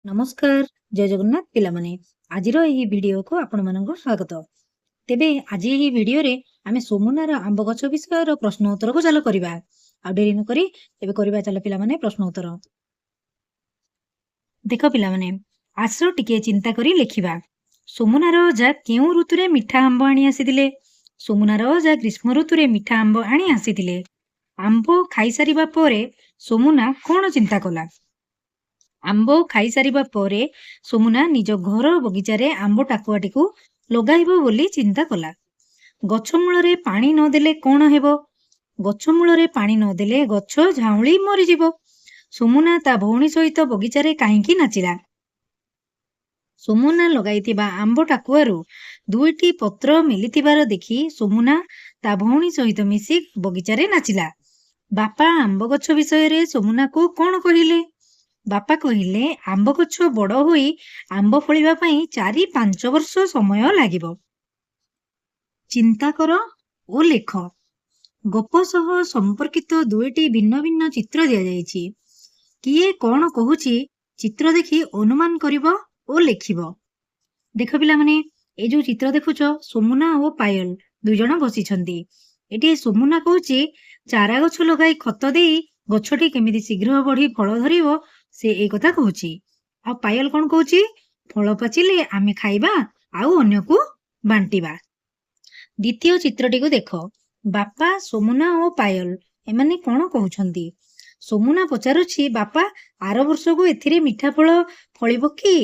ନମସ୍କାର ଜୟ ଜଗନ୍ନାଥ ପିଲାମାନେ ଆଜିର ଏହି ଭିଡିଓକୁ ଆପଣମାନଙ୍କୁ ସ୍ୱାଗତ। ତେବେ ଆଜି ଏହି ଭିଡିଓରେ ଆମେ ସୋମୁନାର ଆମ୍ବ ଗଛ ବିଷୟର ପ୍ରଶ୍ନ ଉତ୍ତରକୁ ଚାଲ କରିବା। ଆଉ ଡେରି ନ କରି ଏବେ କରିବା ଚାଲ ପିଲାମାନେ ପ୍ରଶ୍ନ ଉତ୍ତର। ଦେଖ ପିଲାମାନେ, ଆସ ଟିକେ ଚିନ୍ତା କରି ଲେଖିବା। ସୋମୁନାର ଅଜା କେଉଁ ଋତୁରେ ମିଠା ଆମ୍ବ ଆଣି ଆସିଥିଲେ? ସୋମୁନାର ଅଜା ଗ୍ରୀଷ୍ମ ଋତୁରେ ମିଠା ଆମ୍ବ ଆଣି ଆସିଥିଲେ। ଆମ୍ବ ଖାଇସାରିବା ପରେ ସୋମୁନା କଣ ଚିନ୍ତା କଲା? ଆମ୍ବ ଖାଇସାରିବା ପରେ ସୋମୁନା ନିଜ ଘର ବଗିଚାରେ ଆମ୍ବ ଟାକୁଆଟିକୁ ଲଗାଇବ ବୋଲି ଚିନ୍ତା କଲା। ଗଛ ମୂଳରେ ପାଣି ନଦେଲେ କଣ ହେବ? ଗଛ ମୂଳରେ ପାଣି ନଦେଲେ ଗଛ ଝାଉଁଳି ମରିଯିବ। ସୋମୁନା ତା ଭଉଣୀ ସହିତ ବଗିଚାରେ କାହିଁକି ନାଚିଲା? ସୋମୁନା ଲଗାଇଥିବା ଆମ୍ବ ଟାକୁଆରୁ ଦୁଇଟି ପତ୍ର ମିଳିଥିବାର ଦେଖି ସୋମୁନା ତା ଭଉଣୀ ସହିତ ମିଶି ବଗିଚାରେ ନାଚିଲା। ବାପା ଆମ୍ବ ଗଛ ବିଷୟରେ ସୋମୁନାକୁ କଣ କହିଲେ? ବାପା କହିଲେ ଆମ୍ବ ଗଛ ବଡ଼ ହୋଇ ଆମ୍ବ ଫଳିବା ପାଇଁ 4-5 ବର୍ଷ ସମୟ ଲାଗିବ। ଚିନ୍ତା କର ଓ ଲେଖ। ଗପ ସହ ସମ୍ପର୍କିତ ଦୁଇଟି ଭିନ୍ନ ଭିନ୍ନ ଚିତ୍ର ଦିଆଯାଇଛି। କିଏ କଣ କହୁଛି ଚିତ୍ର ଦେଖି ଅନୁମାନ କରିବ ଓ ଲେଖିବ। ଦେଖ ପିଲାମାନେ, ଏ ଯୋଉ ଚିତ୍ର ଦେଖୁଛ ସୋମୁନା ଓ ପାୟଲ ଦୁଇଜଣ ବସିଛନ୍ତି। ଏଠି ସୋମୁନା କହୁଛି ଚାରା ଗଛ ଲଗାଇ ଖତ ଦେଇ ଗଛଟି କେମିତି ଶୀଘ୍ର ବଢି ଫଳ ଧରିବ ସେ ଏଇ କଥା କହୁଛି। ଆଉ ପାୟଲ କଣ କହୁଛି? ଫଳ ପାଚିଲେ ଆମେ ଖାଇବା ଆଉ ଅନ୍ୟକୁ ବାଣ୍ଟିବା। ଦ୍ୱିତୀୟ ଚିତ୍ରଟିକୁ ଦେଖ। ବାପା, ସୋମୁନା ଓ ପାୟଲ ଏମାନେ କଣ କହୁଛନ୍ତି? ସୋମୁନା ପଚାରୁଛି, ବାପା ଆର ବର୍ଷକୁ ଏଥିରେ ମିଠା ଫଳ ଫଳିବ କି?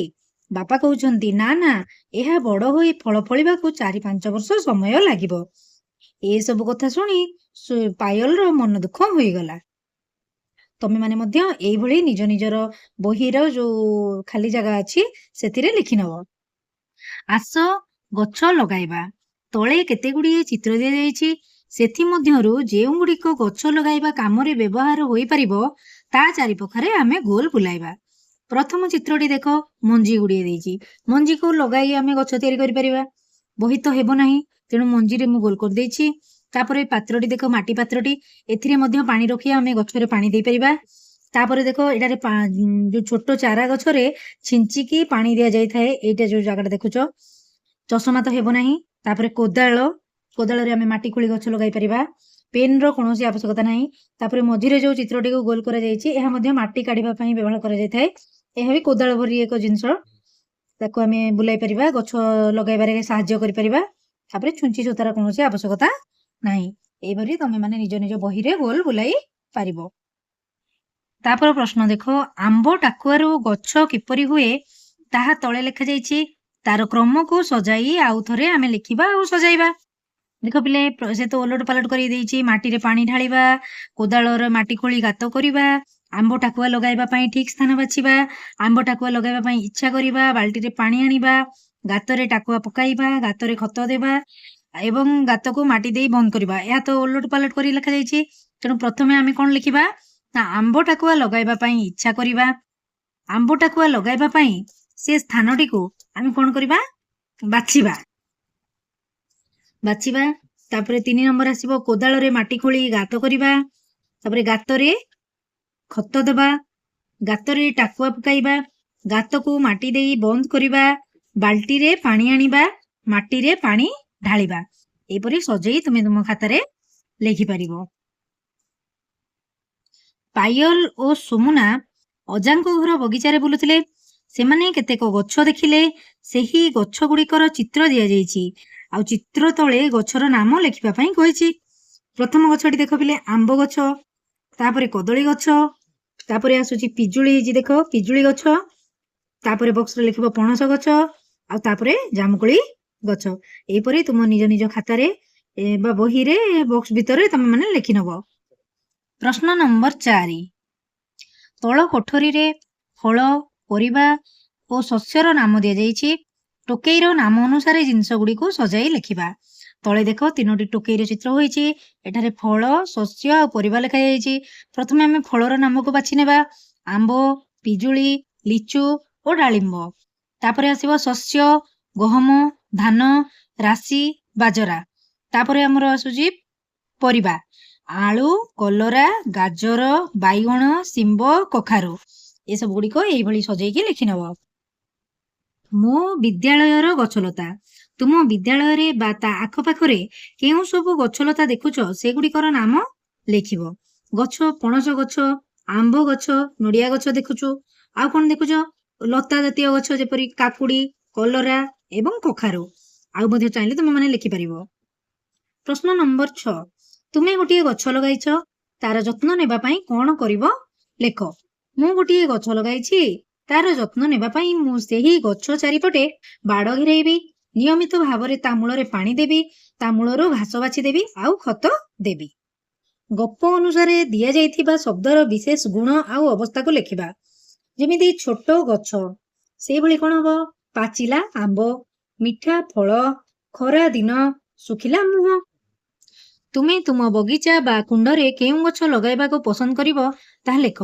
ବାପା କହୁଛନ୍ତି ନା ନା, ଏହା ବଡ଼ ହୋଇ ଫଳ ଫଳିବାକୁ 4-5 ବର୍ଷ ସମୟ ଲାଗିବ। ଏସବୁ କଥା ଶୁଣି ପାୟଲର ମନ ଦୁଃଖ ହୋଇଗଲା। ତମେ ମାନେ ମଧ୍ୟ ଏଇଭଳି ନିଜ ନିଜର ବହିର ଯୋଉ ଖାଲି ଜାଗା ଅଛି ସେଥିରେ ଲେଖି ନବ। ଆସ ଗଛ ଲଗାଇବା। ତଳେ କେତେ ଗୁଡ଼ିଏ ଚିତ୍ର ଦିଆଯାଇଛି। ସେଥିମଧ୍ୟରୁ ଯେଉଁଗୁଡ଼ିକ ଗଛ ଲଗାଇବା କାମରେ ବ୍ୟବହାର ହୋଇପାରିବ ତା ଚାରିପାଖରେ ଆମେ ଗୋଲ ବୁଲାଇବା। ପ୍ରଥମ ଚିତ୍ରଟି ଦେଖ, ମଞ୍ଜି ଗୁଡ଼ିଏ ଦେଇଛି। ମଞ୍ଜିକୁ ଲଗାଇ ଆମେ ଗଛ ତିଆରି କରିପାରିବା। ବହି ତ ହେବ ନାହିଁ, ତେଣୁ ମଞ୍ଜିରେ ମୁଁ ଗୋଲ କରିଦେଇଛି। ତାପରେ ପାତ୍ରଟି ଦେଖ, ମାଟି ପାତ୍ରଟି, ଏଥିରେ ମଧ୍ୟ ପାଣି ରଖି ଆମେ ଗଛରେ ପାଣି ଦେଇପାରିବା। ତାପରେ ଦେଖ, ଏଠାରେ ଯୋଉ ଛୋଟ ଚାରା ଗଛରେ ଛିଞ୍ଚିକି ପାଣି ଦିଆଯାଇଥାଏ। ଏଇଟା ଯୋଉ ଜାଗାଟା ଦେଖୁଛ, ଚଷମା ତ ହେବ ନାହିଁ। ତାପରେ କୋଦାଳରେ ଆମେ ମାଟି ଖୋଳି ଗଛ ଲଗାଇ ପାରିବା। ପେନର କୌଣସି ଆବଶ୍ୟକତା ନାହିଁ। ତାପରେ ମଝିରେ ଯୋଉ ଚିତ୍ରଟିକୁ ଗୋଲ କରାଯାଇଛି ଏହା ମଧ୍ୟ ମାଟି କାଢିବା ପାଇଁ ବ୍ୟବହାର କରାଯାଇଥାଏ। ଏହା ବି କୋଦାଳ ଭଳି ଏକ ଜିନିଷ। ତାକୁ ଆମେ ବୁଲାଇ ପାରିବା, ଗଛ ଲଗାଇବାରେ ସାହାଯ୍ୟ କରିପାରିବା। ତାପରେ ଛୁଞ୍ଚି ସୂତାର କୌଣସି ଆବଶ୍ୟକତା ନାହିଁ। ଏଇଭଳି ତମେ ମାନେ ନିଜ ନିଜ ବହିରେ ଗୋଲ ବୁଲାଇ ପାରିବ। ତାପରେ ପ୍ରଶ୍ନ ଦେଖ, ଆମ୍ବ ଟାକୁଆରୁ ଗଛ କିପରି ହୁଏ ତାହା ତଳେ ଲେଖାଯାଇଛି। ତାର କ୍ରମକୁ ସଜାଇ ଆଉ ଥରେ ଆମେ ଲେଖିବା ଆଉ ସଜାଇବା। ଦେଖ ପିଲେ, ସେ ତ ଓଲଟ ପାଲଟ କରି ଦେଇଛି। ମାଟିରେ ପାଣି ଢାଳିବା, କୋଦାଳର ମାଟି ଖୋଳି ଗାତ କରିବା, ଆମ୍ବ ଟାକୁଆ ଲଗାଇବା ପାଇଁ ଠିକ ସ୍ଥାନ ବାଛିବା, ଆମ୍ବ ଟାକୁଆ ଲଗାଇବା ପାଇଁ ଇଚ୍ଛା କରିବା, ବାଲ୍ଟିରେ ପାଣି ଆଣିବା, ଗାତରେ ଟାକୁଆ ପକାଇବା, ଗାତରେ ଖତ ଦେବା ଏବଂ ଗାତକୁ ମାଟି ଦେଇ ବନ୍ଦ କରିବା। ଏହା ତ ଓଲଟ ପାଲଟ କରି ଲେଖାଯାଇଛି। ତେଣୁ ପ୍ରଥମେ ଆମେ କଣ ଲେଖିବା ନା ଆମ୍ବ ଟାକୁଆ ଲଗାଇବା ପାଇଁ ଇଚ୍ଛା କରିବା। ଆମ୍ବ ଟାକୁଆ ଲଗାଇବା ପାଇଁ ସେ ସ୍ଥାନଟିକୁ ଆମେ କଣ କରିବା? ବାଛିବା। ତାପରେ 3 ନମ୍ବର ଆସିବ, କୋଦାଳରେ ମାଟି ଖୋଳି ଗାତ କରିବା। ତାପରେ ଗାତରେ ଖତ ଦେବା, ଗାତରେ ଟାକୁଆ ପକାଇବା, ଗାତକୁ ମାଟି ଦେଇ ବନ୍ଦ କରିବା, ବାଲ୍ଟିରେ ପାଣି ଆଣିବା, ମାଟିରେ ପାଣି ଢାଳିବା। ଏପରି ସଜେଇ ତୁମେ ତୁମ ଖାତାରେ ଲେଖିପାରିବ। ପାୟଲ ଓ ସୋମୁନା ଅଜାଙ୍କ ଘର ବଗିଚାରେ ବୁଲୁଥିଲେ। ସେମାନେ କେତେକ ଗଛ ଦେଖିଲେ। ସେହି ଗଛ ଗୁଡ଼ିକର ଚିତ୍ର ଦିଆଯାଇଛି। ଆଉ ଚିତ୍ର ତଳେ ଗଛର ନାମ ଲେଖିବା ପାଇଁ କହିଛି। ପ୍ରଥମ ଗଛଟି ଦେଖ ପିଲେ, ଆମ୍ବ ଗଛ। ତାପରେ କଦଳୀ ଗଛ। ତାପରେ ଆସୁଛି ପିଜୁଳି ହେଇଛି, ଦେଖ ପିଜୁଳି ଗଛ। ତାପରେ ବକ୍ସରେ ଲେଖିବ ପଣସ ଗଛ। ଆଉ ତାପରେ ଜାମୁକୋଳି ଗଛ। ଏହିପରି ତୁମ ନିଜ ନିଜ ଖାତାରେ ବା ବହିରେ ବକ୍ସ ଭିତରେ ତମେ ମାନେ ଲେଖି ନବ। ପ୍ରଶ୍ନ ନମ୍ବର 4, ତଳ କୋଠରୀରେ ଫଳ, ପରିବା ଓ ଶସ୍ୟର ନାମ ଦିଆଯାଇଛି। ଟୋକେଇର ନାମ ଅନୁସାରେ ଜିନିଷ ଗୁଡ଼ିକୁ ସଜାଇ ଲେଖିବା। ତଳେ ଦେଖ 3ଟି ଟୋକେଇର ଚିତ୍ର ହୋଇଛି। ଏଠାରେ ଫଳ, ଶସ୍ୟ ଆଉ ପରିବା ଲେଖାଯାଇଛି। ପ୍ରଥମେ ଆମେ ଫଳର ନାମକୁ ବାଛି ନେବା। ଆମ୍ବ, ପିଜୁଳି, ଲିଚୁ ଓ ଡାଳିମ୍ବ। ତାପରେ ଆସିବ ଶସ୍ୟ, ଗହମ, ଧାନ, ରାଶି, ବାଜରା। ତାପରେ ଆମର ଆସୁଛି ପରିବା, ଆଳୁ, କଲରା, ଗାଜର, ବାଇଗଣ, ଶିମ୍ବ, କଖାରୁ। ଏସବୁ ଗୁଡ଼ିକ ଏଇଭଳି ସଜେଇକି ଲେଖିନେବ। ମୋ ବିଦ୍ୟାଳୟର ଗଛଲତା। ତୁମ ବିଦ୍ୟାଳୟରେ ବା ତା ଆଖପାଖରେ କେଉଁ ସବୁ ଗଛଲତା ଦେଖୁଛ ସେଗୁଡ଼ିକର ନାମ ଲେଖିବ। ଗଛ, ପଣସ ଗଛ, ଆମ୍ବ ଗଛ, ନଡ଼ିଆ ଗଛ ଦେଖୁଛୁ। ଆଉ କ'ଣ ଦେଖୁଛ? ଲତା ଜାତୀୟ ଗଛ ଯେପରି କାକୁଡ଼ି, କଲରା ଏବଂ କଖାରୁ। ଆଉ ମଧ୍ୟ ଚାହିଁଲେ ତୁମେମାନେ ଲେଖିପାରିବ। ପ୍ରଶ୍ନ ନମ୍ବର 6। ତୁମେ ଗୋଟିଏ ଗଛ ଲଗାଇଛ, ତାର ଯତ୍ନ ନେବା ପାଇଁ କ'ଣ କରିବ ଲେଖ। ମୁଁ ଗୋଟିଏ ଗଛ ଲଗାଇଛି, ତାର ଯତ୍ନ ନେବା ପାଇଁ ମୁଁ ସେହି ଗଛ ଚାରିପଟେ ବାଡ଼ ଘେରାଇବି, ନିୟମିତ ଭାବରେ ତା ମୂଳରେ ପାଣି ଦେବି, ତା ମୂଳରୁ ଘାସ ବାଛି ଦେବି ଆଉ ଖତ ଦେବି। ଗପ ଅନୁସାରେ ଦିଆଯାଇଥିବା ଶବ୍ଦର ବିଶେଷ ଗୁଣ ଆଉ ଅବସ୍ଥାକୁ ଲେଖିବା। ଯେମିତି ଛୋଟ ଗଛ, ସେଇଭଳି କ'ଣ ହବ? ପାଚିଲା ଆମ୍ବ, ମିଠା ଫଳ, ଖରା ଦିନ, ଶୁଖିଲା ମୁହଁ। ତୁମେ ତୁମ ବଗିଚା ବା କୁଣ୍ଡରେ କେଉଁ ଗଛ ଲଗାଇବାକୁ ପସନ୍ଦ କରିବ ତାହା ଲେଖ।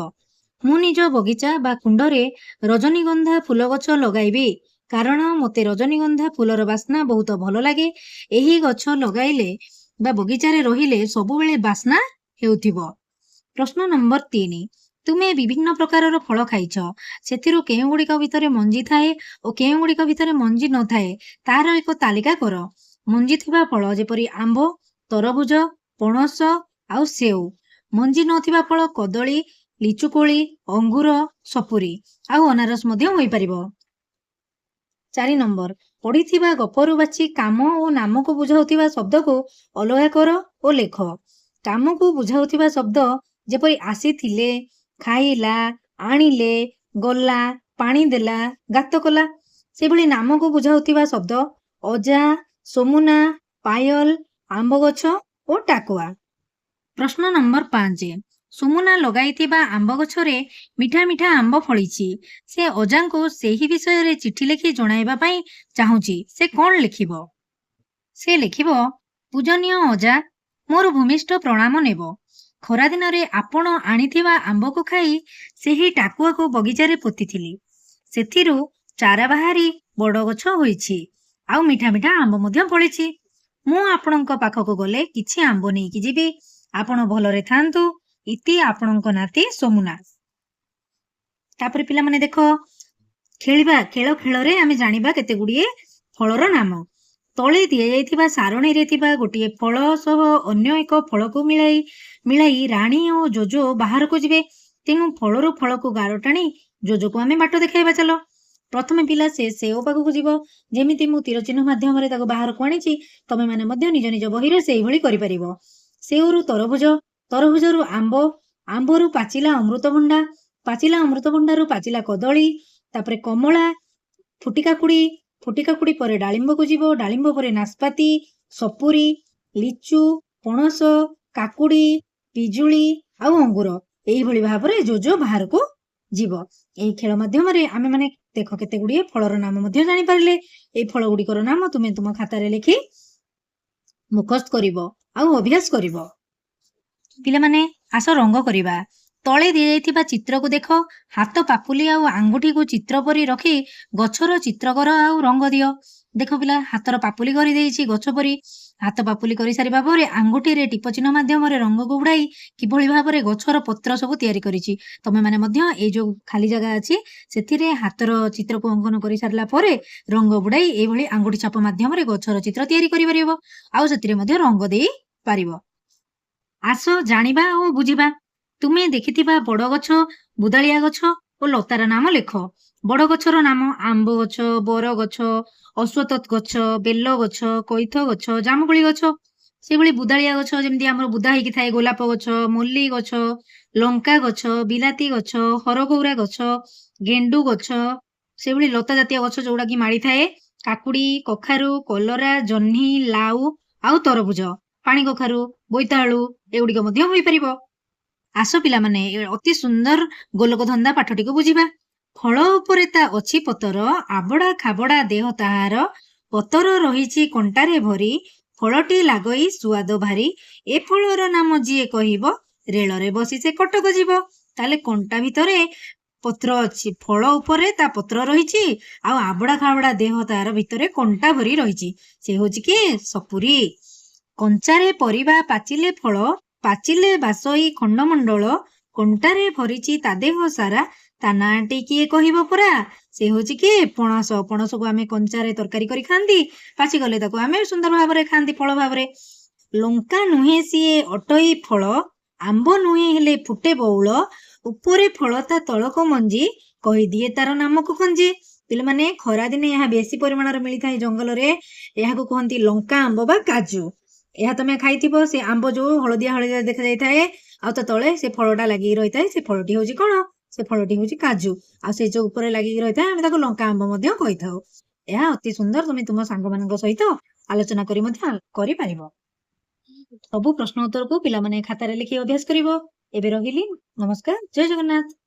ମୁଁ ନିଜ ବଗିଚା ବା କୁଣ୍ଡରେ ରଜନୀଗନ୍ଧା ଫୁଲ ଗଛ ଲଗାଇବି, କାରଣ ମୋତେ ରଜନୀଗନ୍ଧା ଫୁଲର ବାସ୍ନା ବହୁତ ଭଲ ଲାଗେ। ଏହି ଗଛ ଲଗାଇଲେ ବା ବଗିଚାରେ ରହିଲେ ସବୁବେଳେ ବାସ୍ନା ହେଉଥିବ। ପ୍ରଶ୍ନ ନମ୍ବର 3। ତୁମେ ବିଭିନ୍ନ ପ୍ରକାରର ଫଳ ଖାଇଛ, ସେଥିରୁ କେଉଁଗୁଡ଼ିକ ଭିତରେ ମଞ୍ଜି ଥାଏ ଓ କେଉଁଗୁଡ଼ିକ ଭିତରେ ମଞ୍ଜି ନଥାଏ ତାହାର ଏକ ତାଲିକା କର। ମଞ୍ଜି ଥିବା ଫଳ ଯେପରି ଆମ୍ବ, ତରଭୁଜ, ପଣସ ଆଉ ସେଉ। ମଞ୍ଜି ନଥିବା ଫଳ କଦଳୀ, ଲିଚୁକୋଳି, ଅଙ୍ଗୁର, ସପୁରୀ ଆଉ ଅନାରସ ମଧ୍ୟ ହୋଇପାରିବ। 4 ନମ୍ବର। ପଢ଼ିଥିବା ଗପରୁ ବାଛି କାମ ଓ ନାମକୁ ବୁଝାଉଥିବା ଶବ୍ଦକୁ ଅଲଗା କର ଓ ଲେଖ। କାମକୁ ବୁଝାଉଥିବା ଶବ୍ଦ ଯେପରି ଆସିଥିଲେ, ଖାଇଲା, ଆଣିଲେ, ଗଲା, ପାଣି ଦେଲା, ଗାତ କଲା। ସେଭଳି ନାମକୁ ବୁଝାଉଥିବା ଶବ୍ଦ ଅଜା, ସୋମୁନା, ପାୟଲ, ଆମ୍ବ ଗଛ ଓ ଟାକୁଆ। ପ୍ରଶ୍ନ ନମ୍ବର 5। ସୋମୁନା ଲଗାଇଥିବା ଆମ୍ବ ଗଛରେ ମିଠା ମିଠା ଆମ୍ବ ଫଳିଛି। ସେ ଅଜାଙ୍କୁ ସେହି ବିଷୟରେ ଚିଠି ଲେଖି ଜଣାଇବା ପାଇଁ ଚାହୁଁଛି। ସେ କ'ଣ ଲେଖିବ? ସେ ଲେଖିବ, ପୂଜନୀୟ ଅଜା, ମୋର ଭୂମିଷ୍ଠ ପ୍ରଣାମ ନେବ। ଖରାଦିନରେ ଆପଣ ଆଣିଥିବା ଆମ୍ବକୁ ଖାଇ ସେହି ଟାକୁଆକୁ ବଗିଚାରେ ପୋତିଥିଲି। ସେଥିରୁ ଚାରା ବାହାରି ବଡ଼ ଗଛ ହୋଇଛି ଆଉ ମିଠା ମିଠା ଆମ୍ବ ମଧ୍ୟ ଫଳିଛି। ମୁଁ ଆପଣଙ୍କ ପାଖକୁ ଗଲେ କିଛି ଆମ୍ବ ନେଇକି ଯିବି। ଆପଣ ଭଲରେ ଥାନ୍ତୁ। ଇତି ଆପଣଙ୍କ ନାତି ସୋମୁନା। ତାପରେ ପିଲାମାନେ ଦେଖ, ଖେଳିବା। ଖେଳ ଖେଳରେ ଆମେ ଜାଣିବା କେତେ ଗୁଡ଼ିଏ ଫଳର ନାମ। ତଳେ ଦିଆଯାଇଥିବା ସାରଣୀରେ ଥିବା ଗୋଟିଏ ଫଳ ସହ ଅନ୍ୟ ଏକ ଫଳକୁ ମିଳାଇ ରାଣୀ ଓ ଜୋଜୋ ବାହାରକୁ ଯିବେ। ତେଣୁ ଫଳରୁ ଫଳକୁ ଗାର ଟାଣି ଜୋଜୋକୁ ଆମେ ବାଟ ଦେଖାଇବା। ଚାଲ, ପ୍ରଥମେ ପିଲା ସେ ସେଓ ପାଖକୁ ଯିବ। ଯେମିତି ମୁଁ ତୀର ଚିହ୍ନ ମାଧ୍ୟମରେ ତାକୁ ବାହାରକୁ ଆଣିଛି, ତମେମାନେ ମଧ୍ୟ ନିଜ ନିଜ ବହିରେ ସେଇଭଳି କରିପାରିବ। ସେଓରୁ ତରଭୁଜ, ତରଭୁଜରୁ ଆମ୍ବ, ଆମ୍ବରୁ ପାଚିଲା ଅମୃତଭଣ୍ଡା, ପାଚିଲା ଅମୃତଭଣ୍ଡାରୁ ପାଚିଲା କଦଳୀ, ତାପରେ କମଳା, ଫୁଟିକାକୁଡ଼ି, ଫୁଟିକାକୁଡ଼ି ପରେ ଡାଳିମ୍ବକୁ ଯିବ, ଡାଳିମ୍ବ ପରେ ନାସପାତି, ସପୁରୀ, ଲିଚୁ, ପଣସ, କାକୁଡ଼ି, ପିଜୁଳି ଆଉ ଅଙ୍ଗୁର। ଏଇଭଳି ଭାବରେ ଜୋଜୋ ବାହାରକୁ ଯିବ। ଏହି ଖେଳ ମାଧ୍ୟମରେ ଆମେ ମାନେ ଦେଖ କେତେ ଗୁଡ଼ିଏ ଫଳର ନାମ ମଧ୍ୟ ଜାଣିପାରିଲେ। ଏଇ ଫଳ ଗୁଡ଼ିକର ନାମ ତୁମେ ତୁମ ଖାତାରେ ଲେଖି ମୁଖସ୍ଥ କରିବ ଆଉ ଅଭ୍ୟାସ କରିବ। ପିଲାମାନେ ଆସ ରଙ୍ଗ କରିବା। ତଳେ ଦିଆଯାଇଥିବା ଚିତ୍ରକୁ ଦେଖ। ହାତ ପାପୁଲି ଆଉ ଆଙ୍ଗୁଠିକୁ ଚିତ୍ର ପରି ରଖି ଗଛର ଚିତ୍ର କର ଆଉ ରଙ୍ଗ ଦିଅ। ଦେଖ ପିଲା, ହାତର ପାପୁଲି କରିଦେଇଛି ଗଛ ପରି। ହାତ ପାପୁଲି କରିସାରିବା ପରେ ଆଙ୍ଗୁଠିରେ ଟିପ ଚିହ୍ନ ମାଧ୍ୟମରେ ରଙ୍ଗକୁ ବୁଡ଼ାଇ କିଭଳି ଭାବରେ ଗଛର ପତ୍ର ସବୁ ତିଆରି କରିଛି। ତମେମାନେ ମଧ୍ୟ ଏଇ ଯୋଉ ଖାଲି ଜାଗା ଅଛି ସେଥିରେ ହାତର ଚିତ୍ରକୁ ଅଙ୍କନ କରିସାରିଲା ପରେ ରଙ୍ଗ ବୁଡ଼ାଇ ଏଇଭଳି ଆଙ୍ଗୁଠି ଛାପ ମାଧ୍ୟମରେ ଗଛର ଚିତ୍ର ତିଆରି କରିପାରିବ ଆଉ ସେଥିରେ ମଧ୍ୟ ରଙ୍ଗ ଦେଇ ପାରିବ। ଆସ ଜାଣିବା ଓ ବୁଝିବା। ତୁମେ ଦେଖିଥିବା ବଡ଼ ଗଛ, ବୁଦାଳିଆ ଗଛ ଓ ଲତାର ନାମ ଲେଖ। ବଡ଼ ଗଛର ନାମ ଆମ୍ବ ଗଛ, ବର ଗଛ, ଅଶ୍ୱତଥ ଗଛ, ବେଲ ଗଛ, କଇଥ ଗଛ, ଜାମୁକୋଳି ଗଛ। ସେଭଳି ବୁଦାଳିଆ ଗଛ ଯେମିତି ଆମର ବୁଦା ହେଇକି ଥାଏ, ଗୋଲାପ ଗଛ, ମଲ୍ଲି ଗଛ, ଲଙ୍କା ଗଛ, ବିଲାତି ଗଛ, ହରଗୌରା ଗଛ, ଗେଣ୍ଡୁ ଗଛ। ସେଭଳି ଲତା ଜାତୀୟ ଗଛ ଯୋଉଟା କି ମାଡ଼ିଥାଏ, କାକୁଡ଼ି, କଖାରୁ, କଲରା, ଜହ୍ନି, ଲାଉ ଆଉ ତରଭୁଜ, ପାଣି କଖାରୁ, ବୋଇତାଳୁ ଏଗୁଡ଼ିକ ମଧ୍ୟ ହୋଇପାରିବ। ଆସ ପିଲାମାନେ ଅତି ସୁନ୍ଦର ଗୋଲକ ଧନ୍ଦା ପାଠଟିକୁ ବୁଝିବା। ଫଳ ଉପରେ ତା ଅଛି ପତର, ଆବଡ଼ା ଖାବଡ଼ା ଦେହ ତାହାର, ପତର ରହିଛି କଣ୍ଟାରେ ଭରି, ଫଳଟି ଲାଗଇ ସୁଆଦ ଭାରି, ଏ ଫଳର ନାମ ଯିଏ କହିବ, ରେଳରେ ବସି ସେ କଟକ ଯିବ। ତାହେଲେ କଣ୍ଟା ଭିତରେ ପତ୍ର ଅଛି, ଫଳ ଉପରେ ତା ପତ୍ର ରହିଛି ଆଉ ଆବଡ଼ା ଖାବଡ଼ା ଦେହ ତାର ଭିତରେ କଣ୍ଟା ଭରି ରହିଛି। ସେ ହଉଛି କି ସପୁରୀ। କଞ୍ଚାରେ ପରିବା, ପାଚିଲେ ଫଳ, ପାଚିଲେ ବାସଇ ଖଣ୍ଡମଣ୍ଡଳ, କଣ୍ଟାରେ ଭରିଛି ତା ଦେହ ସାରା, ତା ନାଁଟି କିଏ କହିବ ପରା? ସେ ହଉଛି କିଏ? ପଣସ। ପଣସକୁ ଆମେ କଞ୍ଚାରେ ତରକାରୀ କରି ଖାଆନ୍ତି, ପାଚିଗଲେ ତାକୁ ଆମେ ସୁନ୍ଦର ଭାବରେ ଖାଆନ୍ତି ଫଳ ଭାବରେ। ଲଙ୍କା ନୁହେଁ ସିଏ ଅଟଇ ଫଳ, ଆମ୍ବ ନୁହେଁ ହେଲେ ଫୁଟେ ବଉଳ, ଉପରେ ଫଳ ତା ତଳକ ମଞ୍ଜି, କହିଦିଏ ତାର ନାମକୁ ଖଞ୍ଜି। ପିଲାମାନେ ଖରାଦିନେ ଏହା ବେଶୀ ପରିମାଣରେ ମିଳିଥାଏ ଜଙ୍ଗଲରେ। ଏହାକୁ କୁହନ୍ତି ଲଙ୍କା ଆମ୍ବ ବା କାଜୁ। ଏହା ତମେ ଖାଇଥିବ, ସେ ଆମ୍ବ ଯୋଉ ହଳଦିଆ ହଳଦିଆ ଦେଖାଯାଇଥାଏ, ଆଉ ତା ତଳେ ସେ ଫଳଟା ଲାଗିକି ରହିଥାଏ, ସେ ଫଳଟି ହଉଛି କଣ? ସେ ଫଳଟି ହଉଛି କାଜୁ। ଆଉ ସେ ଯୋଉ ଉପରେ ଲାଗିକି ରହିଥାଏ ଆମେ ତାକୁ ଲଙ୍କା ଆମ୍ବ ମଧ୍ୟ କହିଥାଉ। ଏହା ଅତି ସୁନ୍ଦର, ତମେ ତୁମ ସାଙ୍ଗମାନଙ୍କ ସହିତ ଆଲୋଚନା କରି ମଧ୍ୟ କରିପାରିବ। ସବୁ ପ୍ରଶ୍ନ ଉତ୍ତରକୁ ପିଲାମାନେ ଖାତାରେ ଲେଖି ଅଭ୍ୟାସ କରିବ। ଏବେ ରହିଲି, ନମସ୍କାର, ଜୟ ଜଗନ୍ନାଥ।